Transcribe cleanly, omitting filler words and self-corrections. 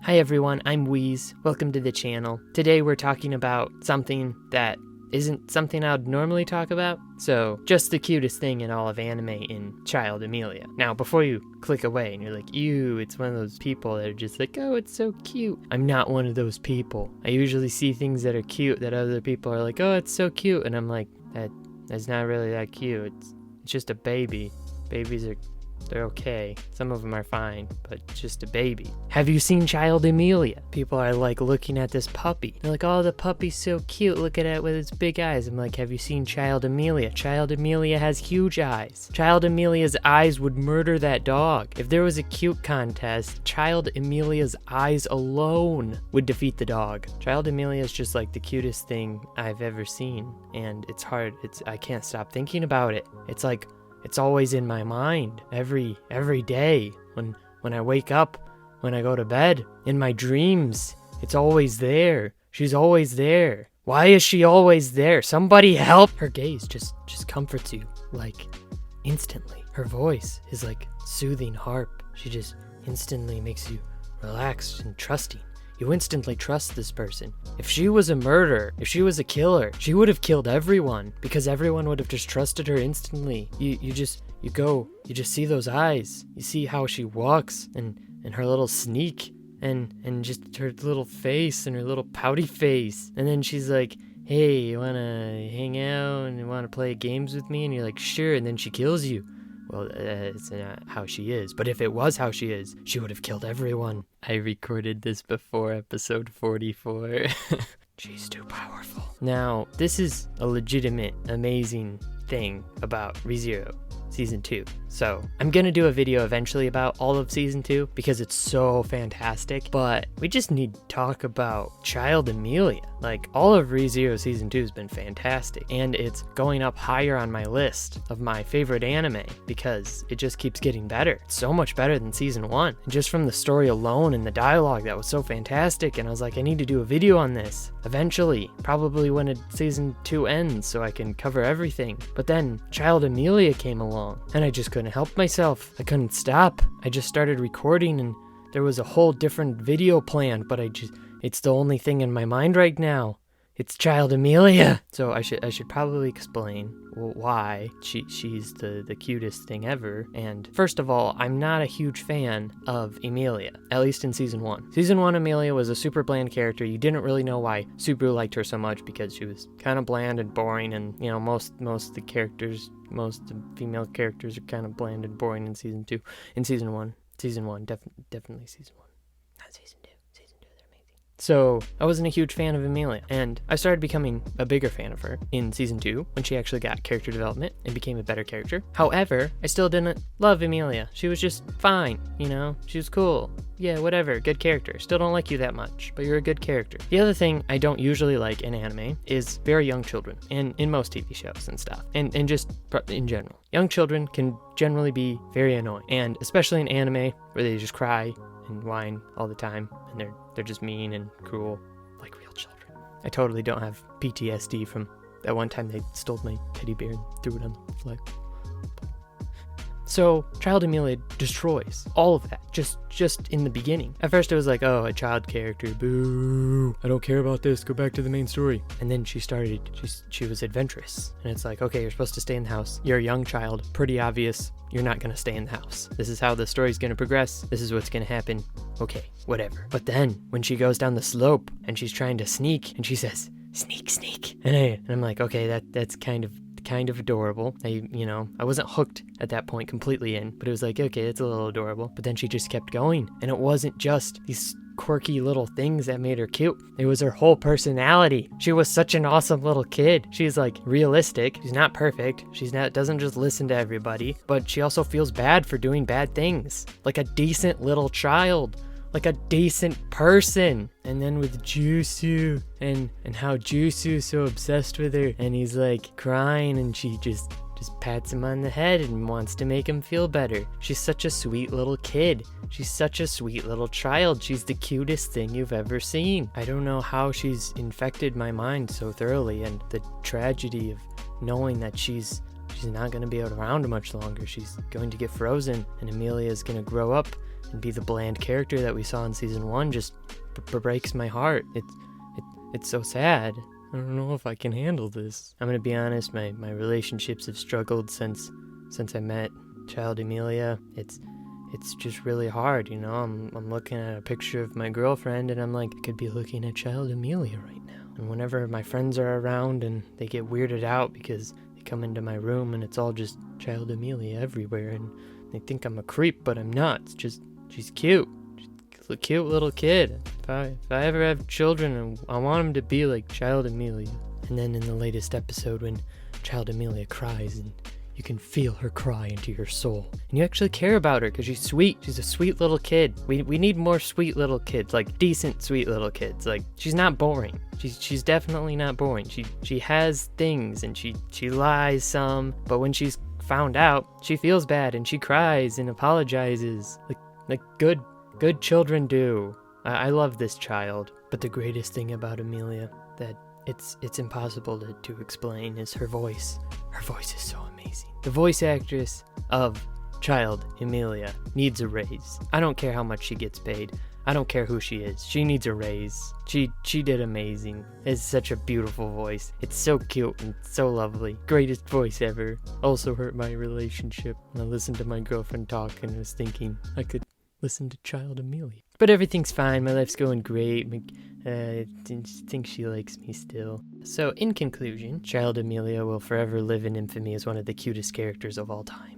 Hi everyone, I'm Wheeze. Welcome to the channel. Today we're talking about something that isn't something I would normally talk about. So, just the cutest thing in all of anime in Child Emilia. Now, before you click away and you're like, ew, it's one of those people that are just like, oh, it's so cute. I'm not one of those people. I usually see things that are cute that other people are like, oh, it's so cute. And I'm like, that's not really that cute. It's just a baby. They're okay. Some of them are fine, but just a baby. Have you seen Child Emilia? People are like looking at this puppy. They're like, oh, the puppy's so cute. Look at it with its big eyes. I'm like, have you seen Child Emilia? Child Emilia has huge eyes. Child Emilia's eyes would murder that dog. If there was a cute contest, Child Emilia's eyes alone would defeat the dog. Child Emilia is just like the cutest thing I've ever seen. And it's hard. I can't stop thinking about it. It's like, it's always in my mind every day when I wake up, when I go to bed, in my dreams. It's always there. She's always there. Why is she always there? Somebody help! Her gaze just comforts you, like, instantly. Her voice is like soothing harp. She just instantly makes you relaxed and trusting. You instantly trust this person. If she was a murderer, if she was a killer, she would have killed everyone because everyone would have just trusted her instantly. You just see those eyes. You see how she walks and her little sneak and just her little face and her little pouty face. And then she's like, hey, you wanna hang out and you wanna play games with me? And you're like, sure. And then she kills you. Well, it's not how she is, but if it was how she is, she would have killed everyone. I recorded this before episode 44. She's too powerful. Now, this is a legitimate, amazing thing about ReZero Season 2. So, I'm gonna do a video eventually about all of Season 2 because it's so fantastic, but we just need to talk about Child Emilia. Like, all of ReZero Season 2 has been fantastic, and it's going up higher on my list of my favorite anime because it just keeps getting better. It's so much better than Season 1. And just from the story alone and the dialogue, that was so fantastic, and I was like, I need to do a video on this eventually, probably when Season 2 ends so I can cover everything. But then Child Emilia came along, and I just couldn't help myself. I couldn't stop. I just started recording, and there was a whole different video planned, but it's the only thing in my mind right now. It's Child Emilia. So I should probably explain why she's the cutest thing ever. And first of all, I'm not a huge fan of Emilia, at least in Season 1. Season 1 Emilia was a super bland character. You didn't really know why Subaru liked her so much because she was kind of bland and boring, and you know, most of the characters, most of the female characters are kind of bland and boring in Season 2. In Season 1. Season 1, definitely Season 1. Not Season 2. So, I wasn't a huge fan of Emilia, and I started becoming a bigger fan of her in Season 2 when she actually got character development and became a better character. However, I still didn't love Emilia. She was just fine, you know? She was cool. Yeah, whatever, good character. Still don't like you that much, but you're a good character. The other thing I don't usually like in anime is very young children, and in most TV shows and stuff, and just in general. Young children can generally be very annoying, and especially in anime where they just cry and whine all the time, and they're just mean and cruel, like real children. I totally don't have PTSD from that one time they stole my teddy bear and threw it on the floor. So, Child Emilia destroys all of that, just in the beginning. At first it was like, oh, a child character, boo, I don't care about this, go back to the main story. And then she was adventurous. And it's like, okay, you're supposed to stay in the house. You're a young child, pretty obvious, you're not gonna stay in the house. This is how the story's gonna progress, this is what's gonna happen, okay, whatever. But then, when she goes down the slope, and she's trying to sneak, and she says, sneak, sneak. And I'm like, okay, that's kind of adorable. I wasn't hooked at that point completely in, but it was like, okay, it's a little adorable. But then she just kept going, and it wasn't just these quirky little things that made her cute. It was her whole personality. She was such an awesome little kid. She's like realistic. She's not perfect. Doesn't just listen to everybody, but she also feels bad for doing bad things. Like a decent little child. Like a decent person. And then with Jusu and how Jusu's so obsessed with her, and he's like crying, and she just pats him on the head and wants to make him feel better. She's such a sweet little kid. She's such a sweet little child. She's the cutest thing you've ever seen. I don't know how she's infected my mind so thoroughly, and the tragedy of knowing that she's not going to be around much longer. She's going to get frozen, and Emilia is going to grow up and be the bland character that we saw in season 1 just breaks my heart. It's so sad. I don't know if I can handle this. I'm gonna be honest, my relationships have struggled since I met Child Emilia. It's just really hard, you know. I'm looking at a picture of my girlfriend and I'm like, I could be looking at Child Emilia right now. And whenever my friends are around and they get weirded out because they come into my room and it's all just Child Emilia everywhere and they think I'm a creep, but I'm not. It's just, she's cute. She's a cute little kid. If I ever have children, I want them to be like Child Emilia. And then in the latest episode when Child Emilia cries and you can feel her cry into your soul. And you actually care about her because she's sweet. She's a sweet little kid. We need more sweet little kids, like decent sweet little kids. Like, she's not boring. She's definitely not boring. She has things and she lies some, but when she's found out, she feels bad and she cries and apologizes like good children do. I love this child, but the greatest thing about Emilia that it's impossible to explain is her voice. Her voice is so amazing. The voice actress of Child Emilia needs a raise. I don't care how much she gets paid. I don't care who she is. She needs a raise. She did amazing. It's such a beautiful voice. It's so cute and so lovely. Greatest voice ever. Also hurt my relationship. I listened to my girlfriend talk and was thinking I could listen to Child Emilia. But everything's fine. My life's going great. I think she likes me still. So in conclusion, Child Emilia will forever live in infamy as one of the cutest characters of all time.